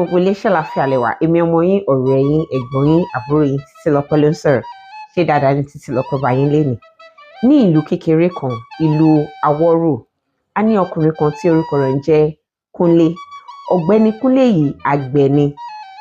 gbogbo ilé ṣàlàáfíà lẹ́wà èmi ọmọ yín ọ̀rẹ́ yín ẹ̀gbọ́n yín àbúrò yín Títílọpẹ́ ló ń sọ̀rọ̀. Ṣé dáadáa ní Títílọpẹ́ bá yín lénìí? Ní ìlú kékeré kan, ìlú Awórò, a ní ọkùnrin kan tí orúkọ rẹ̀ ń jẹ́ Kúnlé. Ọ̀gbẹ́ni Kúnlé yìí àgbẹ̀ ni.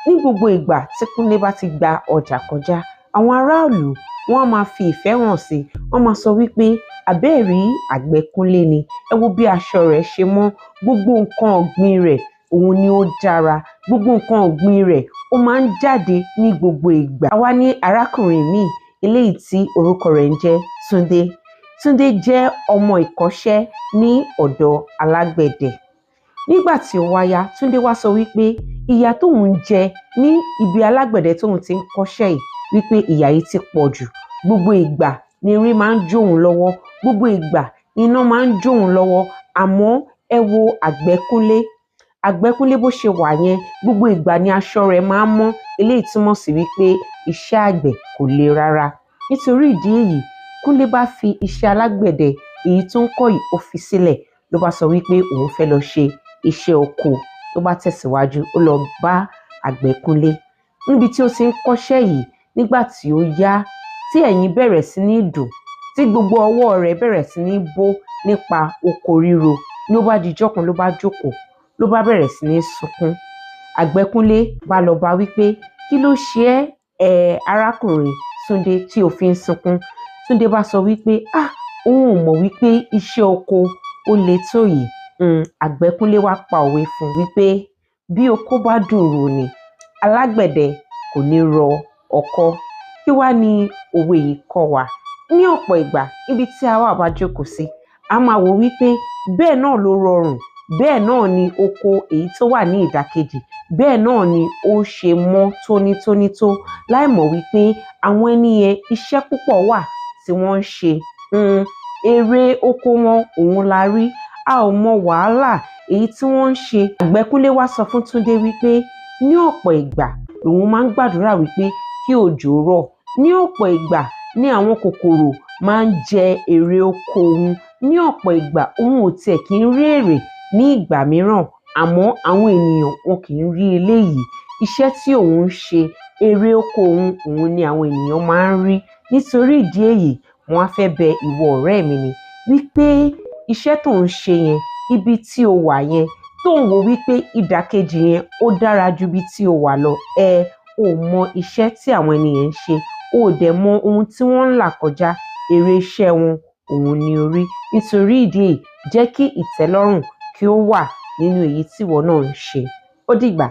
Ní gbogbo ìgbà tí Kúnlé bá ti gba ọjà kọjá, àwọn aráàlú wọ́n á máa fi ìfẹ́ hàn sí i. Wọ́n máa sọ wípé àbẹ́ẹ̀rí àgbẹ̀ Kúnlé ni, ẹ wo bí aṣọ rẹ̀ ṣe mọ́, gbogbo nǹkan ọ̀gbìn rẹ̀ òun ni ó dára, gbogbo nǹkan ọ̀gbìn rẹ̀ ó máa ń jáde ní gbogbo ìgbà. Àwa ní arákùnrin míì eléyìí tí orúkọ rẹ̀ ń jẹ́ Túndé. Túndé jẹ́ ọmọ ìkọ́ṣẹ́ ní ọ̀dọ̀ alágbẹ̀dẹ. Nígbà tí ó wáyá, Túndé wá sọ wípé ìyà tóun ń jẹ ní ibi alágbẹ̀dẹ tóun ti ń kọ́ṣẹ́ yìí wípé ìyà yìí ti pọ̀ jù. Gbogbo ìgbà ni irin máa ń jó òun lọ́wọ́, gbogbo ìgbà iná máa ń jó òun lọ́wọ́. Àmọ́ ẹ wo àgbẹ̀ Kúnlé. Àgbẹ̀ Kúnlé bó ṣe wà yẹn, gbogbo ìgbà ni aṣọ rẹ̀ máa ń mọ́, eléyìí túmọ̀ sí wípé iṣẹ́ àgbẹ̀ kò le rárá. Nítorí ìdí èyí, Kúnlé bá fi iṣẹ́ alágbẹ̀dẹ èyí tó ń kọ́ yìí ó fi sílẹ̀, ló bá sọ wípé òun fẹ́ lọ ṣe iṣẹ́ oko. Ló bá tẹ̀síwájú, ó lọ bá àgbẹ̀ Kúnlé níbi tí ó ti ń kọ́ṣẹ́ yìí. Nígbà tí ó yá, tí ẹ̀yìn bẹ̀rẹ̀ sí ní dùn, tí gbogbo ọwọ́ rẹ̀ bẹ̀rẹ̀ sí ní bó nípa oko ríro, ló bá dijọ́ kan ló bá jókòó, ló bá bẹ̀rẹ̀ sí ní sunkún. Àgbẹ̀ Kúnlé bá lọ bá wípé kí ló ṣe ẹ́ arákùnrin Túndé tí o fi ń sunkún? Túndé bá sọ wípé òun ò mọ̀ wípé iṣẹ́ oko ó le tó yìí. Àgbẹ̀ Kúnlé wá pa òwe fún un wípé bí oko bá dùn rò ní, alágbẹ̀dẹ kò ní rọ ọkọ́. Kí wá ní òwe yìí kọ́ wa? Ní ọ̀pọ̀ ìgbà ibi tí a wà bá jókòó sí, a máa wò wípé bẹ́ẹ̀ náà ló rọrùn, bẹ́ẹ̀ náà ni oko èyí tó wà ní ìdàkejì, bẹ́ẹ̀ náà ni ó ṣe mọ́ tónítóní tó, láì mọ̀ wípé àwọn ẹni yẹn iṣẹ́ púpọ̀ wà tí wọ́n ń ṣe. Èrè oko wọn òun la rí, a ò mọ wàhálà èyí tí wọ́n ń ṣe. Àgbẹ̀ Kúnlé wá sọ fún Túndé wípé ní ọ̀pọ̀ ìgbà lòun máa ń gbàdúrà wípé kí òjò rọ̀. Ní ọ̀pọ̀ ìgbà ni àwọn kòkòrò máa ń jẹ èrè oko òun. Ní ọ̀pọ̀ ìgbà òun ò tiẹ̀ kí ń rí èrè ní ìgbà mìíràn, àmọ́ àwọn ènìyàn wọn kì í rí eléyìí. Iṣẹ́ tí òun ń ṣe, èrè oko òun ni àwọn ènìyàn máa ń rí. Nítorí ìdí èyí, wọ́n á fẹ́ bẹ ìwọ ọ̀rẹ́ mi ni wípé iṣẹ́ tó ń ṣe yẹn, ibi tí o wà yẹn, tó ń wo wípé ìdàkejì yẹn ó dára ju ibi tí o wà lọ. Ò mọ iṣẹ́ tí àwọn ènìyàn ń ṣe, ó dẹ̀ mọ ohun tí wọ́n ń là kọjá, èrè iṣẹ́ wọn òun ni orí. Nítorí ìdí èyí, jẹ́ kí ìtẹ́lọ́rùn kí ó wà nínú èyí tí ìwọ náà ń ṣe. Ó dìgbà.